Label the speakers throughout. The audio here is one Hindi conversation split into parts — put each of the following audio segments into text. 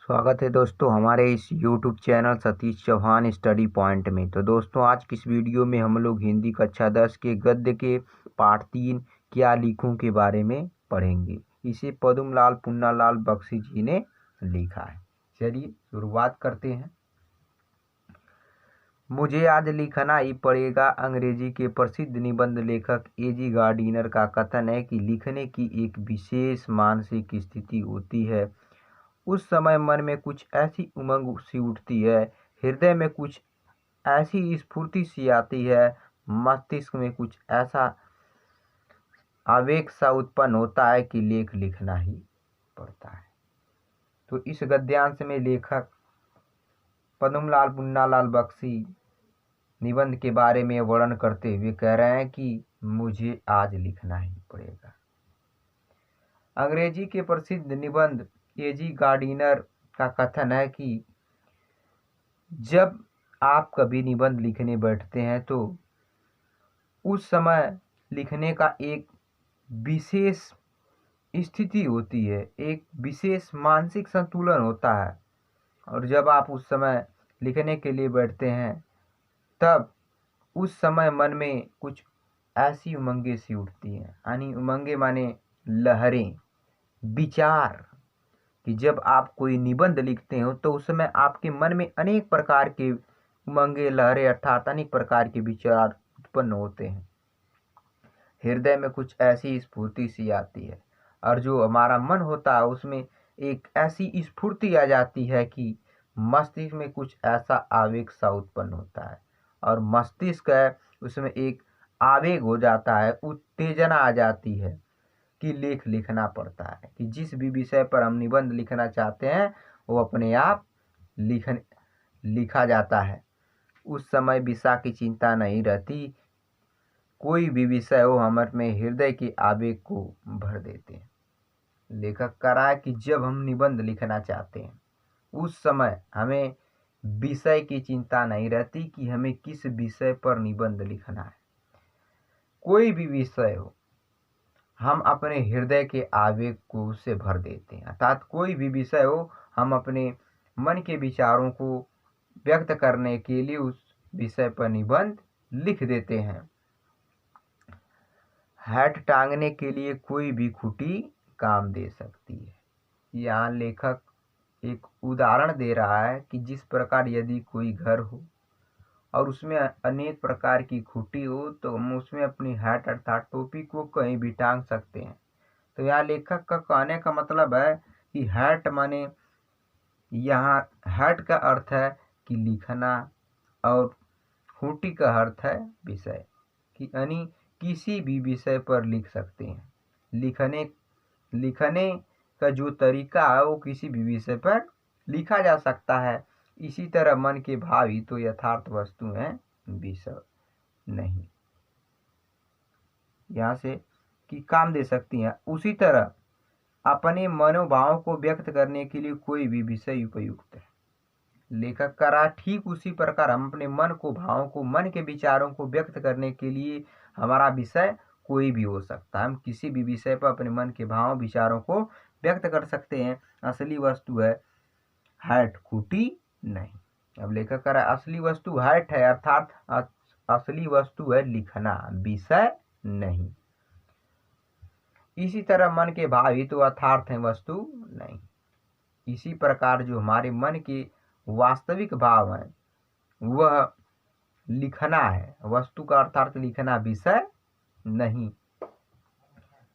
Speaker 1: स्वागत है दोस्तों हमारे इस YouTube channel Satish Chauhan study point में। तो दोस्तों आज की इस वीडियो में हम लोग हिंदी कक्षा 10 के गद्य के पाठ 3 क्या लिखूं के बारे में पढ़ेंगे। इसे पद्मलाल पुन्नालाल बख्शी जी ने लिखा है। चलिए शुरुआत करते हैं। मुझे आज लिखना ही पड़ेगा। अंग्रेजी के प्रसिद्ध निबंध लेखक एजी गार्डिनर का कथन है कि लिखने की एक विशेष मानसिक स्थिति होती है। उस समय मन में कुछ ऐसी उमंग सी उठती है, हृदय में कुछ ऐसी स्फूर्ति सी आती है, मस्तिष्क में कुछ ऐसा आवेग सा उत्पन्न होता है कि लेख लिखना ही पड़ता है। तो इस गद्यांश में लेखक पद्मलाल पुन्नालाल बख्शी निबंध के बारे में वर्णन करते हुए कह रहे हैं कि मुझे आज लिखना ही पड़ेगा। अंग्रेजी के प्रसिद्ध निबंध एजी गार्डिनर का कथन है कि जब आप कभी निबंध लिखने बैठते हैं तो उस समय लिखने का एक विशेष स्थिति होती है, एक विशेष मानसिक संतुलन होता है। और जब आप उस समय लिखने के लिए बैठते हैं तब उस समय मन में कुछ ऐसी उमंगें सी उठती हैं, यानी उमंगे माने लहरें, विचार, कि जब आप कोई निबंध लिखते हो तो उस समय आपके मन में अनेक प्रकार के उमंगे, लहरें अर्थात अनेक प्रकार के विचार उत्पन्न होते हैं। हृदय में कुछ ऐसी स्फूर्ति सी आती है और जो हमारा मन होता है उसमें एक ऐसी स्फूर्ति आ जाती है कि मस्तिष्क में कुछ ऐसा आवेग सा उत्पन्न होता है और मस्तिष्क है उसमें एक आवेग हो जाता है, उत्तेजना आ जाती है कि लेख लिखना पड़ता है, कि जिस भी विषय पर हम निबंध लिखना चाहते हैं वो अपने आप लिखा जाता है। उस समय विषय की चिंता नहीं रहती, कोई भी विषय हो हम अपने हृदय के आवेग को भर देते हैं। लेखक कह रहा है कि जब हम निबंध लिखना चाहते हैं उस समय हमें विषय की चिंता नहीं रहती कि हमें किस विषय पर निबंध लिखना है। कोई भी विषय हो हम अपने हृदय के आवेग को उससे भर देते हैं, अर्थात कोई भी विषय हो हम अपने मन के विचारों को व्यक्त करने के लिए उस विषय पर निबंध लिख देते हैं। हैट टांगने के लिए कोई भी खूंटी काम दे सकती है। यहाँ लेखक एक उदाहरण दे रहा है कि जिस प्रकार यदि कोई घर हो और उसमें अनेक प्रकार की खूंटी हो तो हम उसमें अपनी हैट अर्थात टोपी को कहीं भी टांग सकते हैं। तो यहाँ लेखक का कहने का मतलब है कि हैट माने, यहाँ हैट का अर्थ है कि लिखना और खूंटी का अर्थ है विषय, कि यानी किसी भी विषय पर लिख सकते हैं। लिखने का जो तरीका है वो किसी भी विषय पर लिखा जा सकता है। इसी तरह मन के भाव ही तो यथार्थ वस्तु हैं, विषय नहीं। यहाँ से कि काम दे सकती हैं। उसी तरह अपने मनोभावों को व्यक्त करने के लिए कोई भी विषय उपयुक्त है। लेखक का रहा ठीक उसी प्रकार हम अपने मन को, भावों को, मन के विचारों को व्यक्त करने के लिए हमारा विषय कोई भी हो सकता है। हम किसी भी विषय पर अपने मन के भाव विचारों को व्यक्त कर सकते हैं। असली वस्तु है हैट, खूंटी नहीं। अब लेखक कह रहा है असली वस्तु हैट है, अर्थात असली वस्तु है लिखना, विषय नहीं। इसी तरह मन के भाव ही तो यथार्थ है, वस्तु नहीं। इसी प्रकार जो हमारे मन के वास्तविक भाव है वह लिखना है, वस्तु का अर्थात लिखना, विषय नहीं।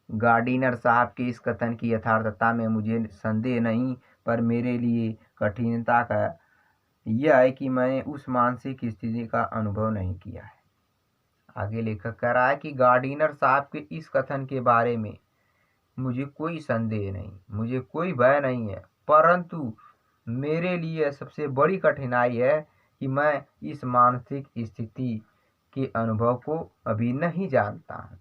Speaker 1: गार्डिनर साहब के इस कथन की यथार्थता में मुझे संदेह नहीं, पर मेरे लिए कठिनता का यह है कि मैंने उस मानसिक स्थिति का अनुभव नहीं किया है। आगे लेखक कह रहा है कि गार्डिनर साहब के इस कथन के बारे में मुझे कोई संदेह नहीं, मुझे कोई भय नहीं है, परंतु मेरे लिए सबसे बड़ी कठिनाई है कि मैं इस मानसिक स्थिति के अनुभव को अभी नहीं जानता हूँ।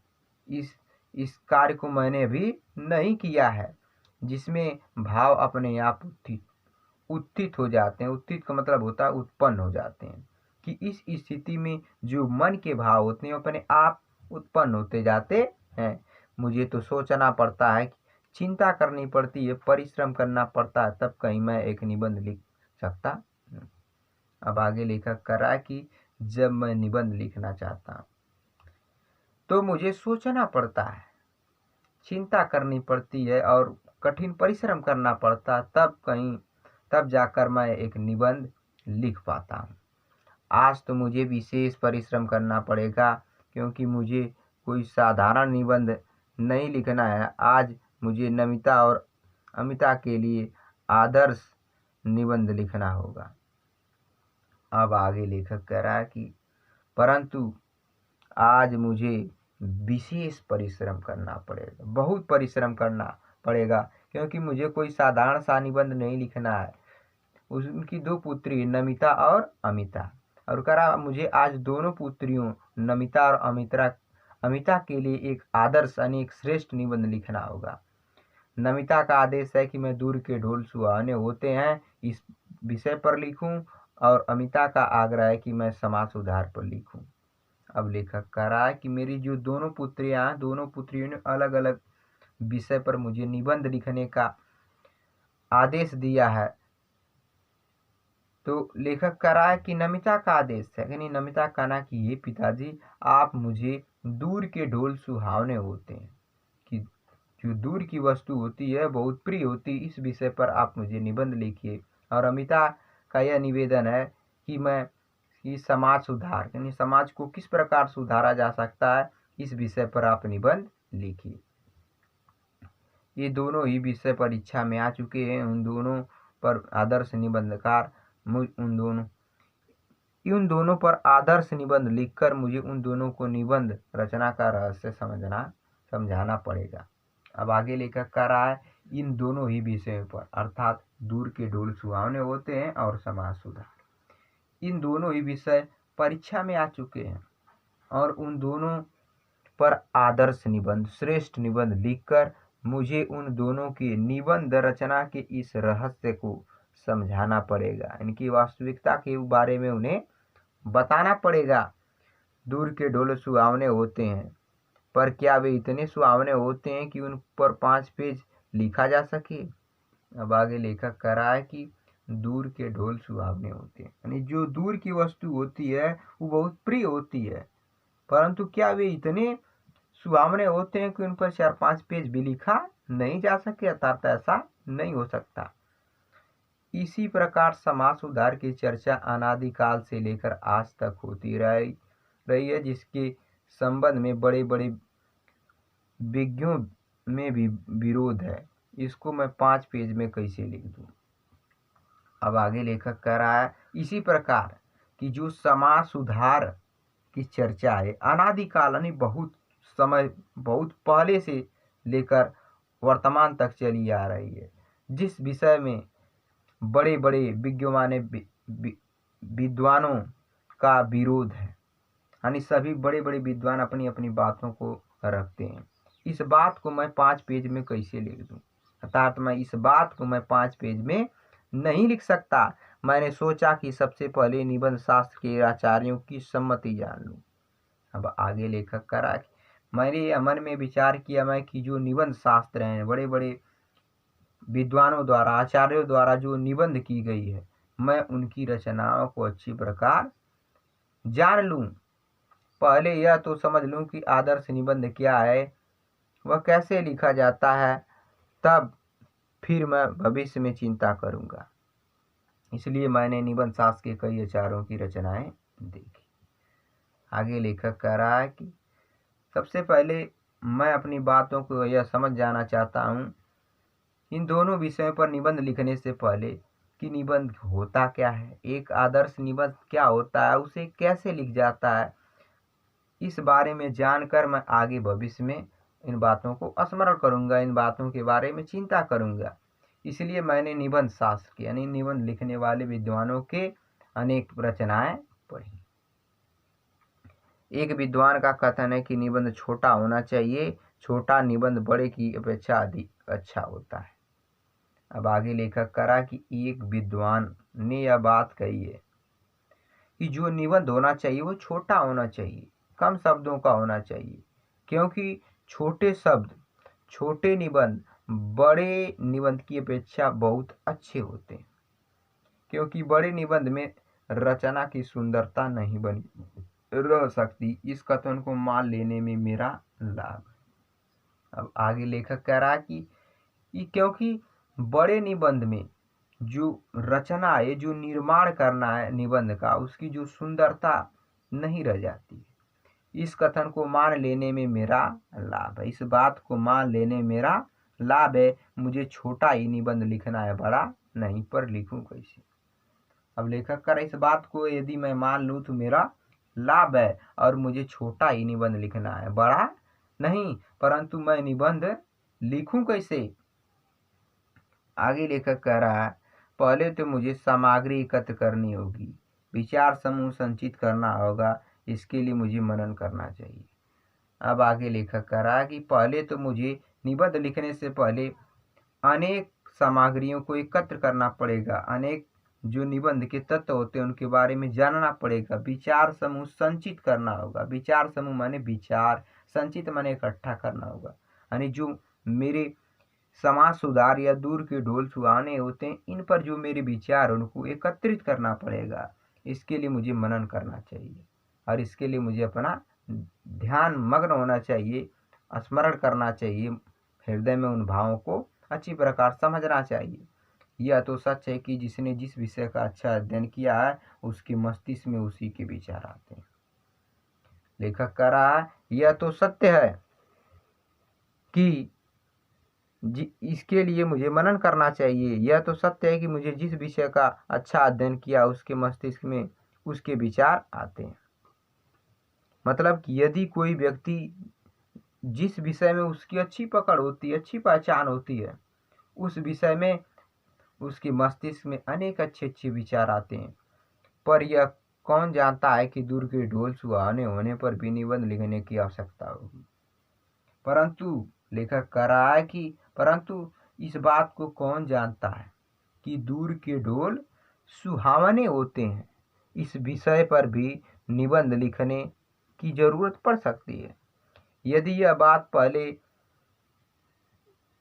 Speaker 1: इस कार्य को मैंने अभी नहीं किया है जिसमें भाव अपने आप उत्थित हो जाते हैं। उत्थित का मतलब होता है उत्पन्न हो जाते हैं, कि इस स्थिति में जो मन के भाव होते हैं अपने आप उत्पन्न होते जाते हैं। मुझे तो सोचना पड़ता है चिंता करनी पड़ती है, परिश्रम करना पड़ता है, तब कहीं मैं एक निबंध लिख सकता हूँ। अब आगे लेखक कर रहा है कि जब मैं निबंध लिखना चाहता हूँ तो मुझे सोचना पड़ता है, चिंता करनी पड़ती है और कठिन परिश्रम करना पड़ता है, तब जाकर मैं एक निबंध लिख पाता हूँ। आज तो मुझे विशेष परिश्रम करना पड़ेगा, क्योंकि मुझे कोई साधारण निबंध नहीं लिखना है। आज मुझे नमिता और अमिता के लिए आदर्श निबंध लिखना होगा। अब आगे लेखक कह रहा है कि परंतु आज मुझे विशेष परिश्रम करना पड़ेगा, बहुत परिश्रम करना पड़ेगा, क्योंकि मुझे कोई साधारण सा निबंध नहीं लिखना है। उनकी दो पुत्री नमिता और अमिता, और कह रहा मुझे आज दोनों पुत्रियों नमिता और अमिता के लिए एक आदर्श यानी एक श्रेष्ठ निबंध लिखना होगा। नमिता का आदेश है कि मैं दूर के ढोल सुहावने होते हैं इस विषय पर लिखूं, और अमिता का आग्रह है कि मैं समाज सुधार पर लिखूं। अब लेखक कह रहा है कि मेरी जो दोनों पुत्रियों ने अलग अलग विषय पर मुझे निबंध लिखने का आदेश दिया है। तो लेखक कह रहा है कि नमिता का आदेश है, यानी नमिता कहना कि ये पिताजी आप मुझे दूर के ढोल सुहावने होते हैं, कि जो दूर की वस्तु होती है बहुत प्रिय होती है, इस विषय पर आप मुझे निबंध लिखिए। और अमिता का यह निवेदन है कि मैं समाज सुधार यानी समाज को किस प्रकार सुधारा जा सकता है, इस विषय पर आप निबंध लिखिए। ये दोनों ही विषय परीक्षा में आ चुके हैं। उन दोनों पर आदर्श निबंधकार उन दोनों पर आदर्श निबंध लिखकर मुझे उन दोनों को निबंध रचना का रहस्य समझाना पड़ेगा। अब आगे लेखक कह रहा है इन दोनों ही विषयों पर, अर्थात दूर के ढोल सुहावने होते हैं और समाज सुधार, इन दोनों ही विषय परीक्षा में आ चुके हैं, और उन दोनों पर आदर्श निबंध श्रेष्ठ निबंध लिखकर मुझे उन दोनों की निबंध रचना के इस रहस्य को समझाना पड़ेगा। इनकी वास्तविकता के बारे में उन्हें बताना पड़ेगा। दूर के ढोल सुहावने होते हैं, पर क्या वे इतने सुहावने होते हैं कि उन पर 5 पेज लिखा जा सके। अब आगे लेखक कह रहा है कि दूर के ढोल सुहावने होते हैं, यानी जो दूर की वस्तु होती है वो बहुत प्रिय होती है, परंतु क्या वे इतने सुहावने होते हैं कि उन पर 4-5 पेज भी लिखा नहीं जा सके, अर्थात ऐसा नहीं हो सकता। इसी प्रकार समाज सुधार की चर्चा अनादिकाल से लेकर आज तक होती रही है, जिसके संबंध में बड़े बड़े विज्ञों में भी विरोध है। इसको मैं 5 पेज में कैसे लिख दूं। अब आगे लेखक कह रहा है इसी प्रकार कि जो समाज सुधार की चर्चा है अनादिकाल यानी बहुत पहले से लेकर वर्तमान तक चली आ रही है, जिस विषय में बड़े बड़े विद्वानों का विरोध है, यानी सभी बड़े बड़े विद्वान अपनी अपनी बातों को रखते हैं। इस बात को मैं 5 पेज में कैसे लिख दूं, अर्थात मैं इस बात को मैं 5 पेज में नहीं लिख सकता। मैंने सोचा कि सबसे पहले निबंध शास्त्र के आचार्यों की सम्मति जान लूं। अब आगे लेखक करा कि मैंने मन में विचार किया मैं कि जो निबंध शास्त्र हैं बड़े बड़े विद्वानों द्वारा आचार्यों द्वारा जो निबंध की गई है, मैं उनकी रचनाओं को अच्छी प्रकार जान लूं। पहले यह तो समझ लूं कि आदर्श निबंध क्या है, वह कैसे लिखा जाता है, तब फिर मैं भविष्य में चिंता करूंगा। इसलिए मैंने निबंध शास्त्र के कई आचार्यों की रचनाएं देखी। आगे लेखक कह रहा है कि सबसे पहले मैं अपनी बातों को यह समझ जाना चाहता हूँ इन दोनों विषयों पर निबंध लिखने से पहले कि निबंध होता क्या है, एक आदर्श निबंध क्या होता है, उसे कैसे लिख जाता है। इस बारे में जानकर मैं आगे भविष्य में इन बातों को स्मरण करूंगा, इन बातों के बारे में चिंता करूंगा। इसलिए मैंने निबंध शास्त्र के यानी निबंध लिखने वाले विद्वानों के अनेक रचनाएं पढ़ी। एक विद्वान का कथन है कि निबंध छोटा होना चाहिए, छोटा निबंध बड़े की अपेक्षा अधिक अच्छा होता है। अब आगे लेखक करा कि एक विद्वान ने यह बात कही है कि जो निबंध होना चाहिए वो छोटा होना चाहिए, कम शब्दों का होना चाहिए, क्योंकि छोटे शब्द छोटे निबंध बड़े निबंध की अपेक्षा बहुत अच्छे होते हैं, क्योंकि बड़े निबंध में रचना की सुंदरता नहीं बनी रह सकती। इस कथन को मान लेने में मेरा लाभ है। अब आगे लेखक कह रहा है कि क्योंकि बड़े निबंध में जो रचना है, जो निर्माण करना है निबंध का, उसकी जो सुंदरता नहीं रह जाती है। इस कथन को मान लेने में मेरा लाभ है, इस बात को मान लेने में मेरा लाभ है। मुझे छोटा ही निबंध लिखना है, बड़ा नहीं, पर लिखूं कैसे। अब लेखक कर इस बात को यदि मैं मान लूं तो मेरा लाभ है, और मुझे छोटा ही निबंध लिखना है, बड़ा नहीं, परंतु मैं निबंध लिखूं कैसे। आगे लेखक कह रहा है, पहले तो मुझे सामग्री एकत्र करनी होगी, विचार समूह संचित करना होगा, इसके लिए मुझे मनन करना चाहिए। अब आगे लेखक कह रहा है कि पहले तो मुझे निबंध लिखने से पहले अनेक सामग्रियों को एकत्र करना पड़ेगा, अनेक जो निबंध के तत्व होते हैं उनके बारे में जानना पड़ेगा, विचार समूह संचित करना होगा। विचार समूह माने विचार, संचित माने इकट्ठा करना होगा, यानी जो मेरे समाज सुधार या दूर के ढोल सुहाने होते हैं, इन पर जो मेरे विचार उनको एकत्रित करना पड़ेगा। इसके लिए मुझे मनन करना चाहिए, और इसके लिए मुझे अपना ध्यान मग्न होना चाहिए, स्मरण करना चाहिए, हृदय में उन भावों को अच्छी प्रकार समझना चाहिए। यह तो सच है कि जिसने जिस विषय का अच्छा अध्ययन किया है उसके मस्तिष्क में उसी के विचार आते हैं। लेखक कह रहा है यह तो सत्य है कि इसके लिए मुझे मनन करना चाहिए। यह तो सत्य है कि मुझे जिस विषय का अच्छा अध्ययन किया उसके मस्तिष्क में उसके विचार आते हैं। मतलब कि यदि कोई व्यक्ति जिस विषय में उसकी अच्छी पकड़ होती है, अच्छी पहचान होती है, उस विषय में उसके मस्तिष्क में अनेक अच्छे अच्छे विचार आते हैं। पर यह कौन जानता है कि दूर के ढोल सुहाने होने पर भी निबंध लिखने की आवश्यकता होगी। परंतु लेखक कह रहा है कि परंतु इस बात को कौन जानता है कि दूर के ढोल सुहावने होते हैं, इस विषय पर भी निबंध लिखने की जरूरत पड़ सकती है। यदि यह बात पहले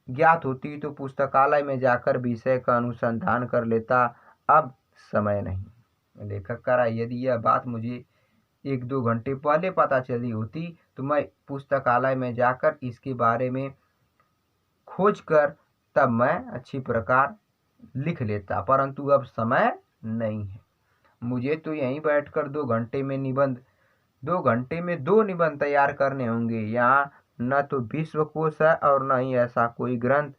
Speaker 1: ज्ञात होती तो पुस्तकालय में जाकर विषय का अनुसंधान कर लेता, अब समय नहीं। लेखक कह रहा है यदि यह बात मुझे 1-2 घंटे पहले पता चली होती तो मैं पुस्तकालय में जाकर इसके बारे में खोज कर तब मैं अच्छी प्रकार लिख लेता, परंतु अब समय नहीं है। मुझे तो यहीं बैठकर 2 घंटे में 2 घंटे में 2 निबंध तैयार करने होंगे। यहाँ न तो विश्वकोश है और न ही ऐसा कोई ग्रंथ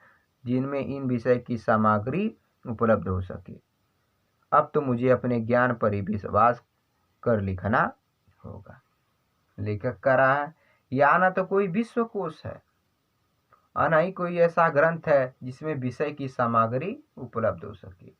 Speaker 1: जिनमें इन विषय की सामग्री उपलब्ध हो सके। अब तो मुझे अपने ज्ञान पर ही विश्वास कर लिखना होगा। लेखक कह रहा है यहाँ न तो कोई विश्वकोश है और न ही कोई ऐसा ग्रंथ है जिसमें विषय की सामग्री उपलब्ध हो सके।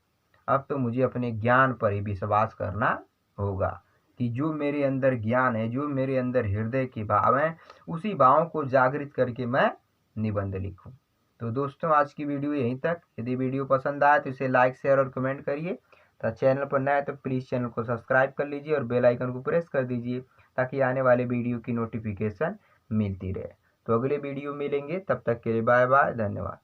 Speaker 1: अब तो मुझे अपने ज्ञान पर ही विश्वास करना होगा कि जो मेरे अंदर ज्ञान है, जो मेरे अंदर हृदय के भाव हैं, उसी भावों को जागृत करके मैं निबंध लिखूं। तो दोस्तों आज की वीडियो यहीं तक। यदि वीडियो पसंद आए तो इसे लाइक, शेयर और कमेंट करिए। तो चैनल पर नए तो प्लीज़ चैनल को सब्सक्राइब कर लीजिए और बेल आइकन को प्रेस कर दीजिए ताकि आने वाले वीडियो की नोटिफिकेशन मिलती रहे। तो अगले वीडियो मिलेंगे, तब तक के लिए बाय बाय, धन्यवाद।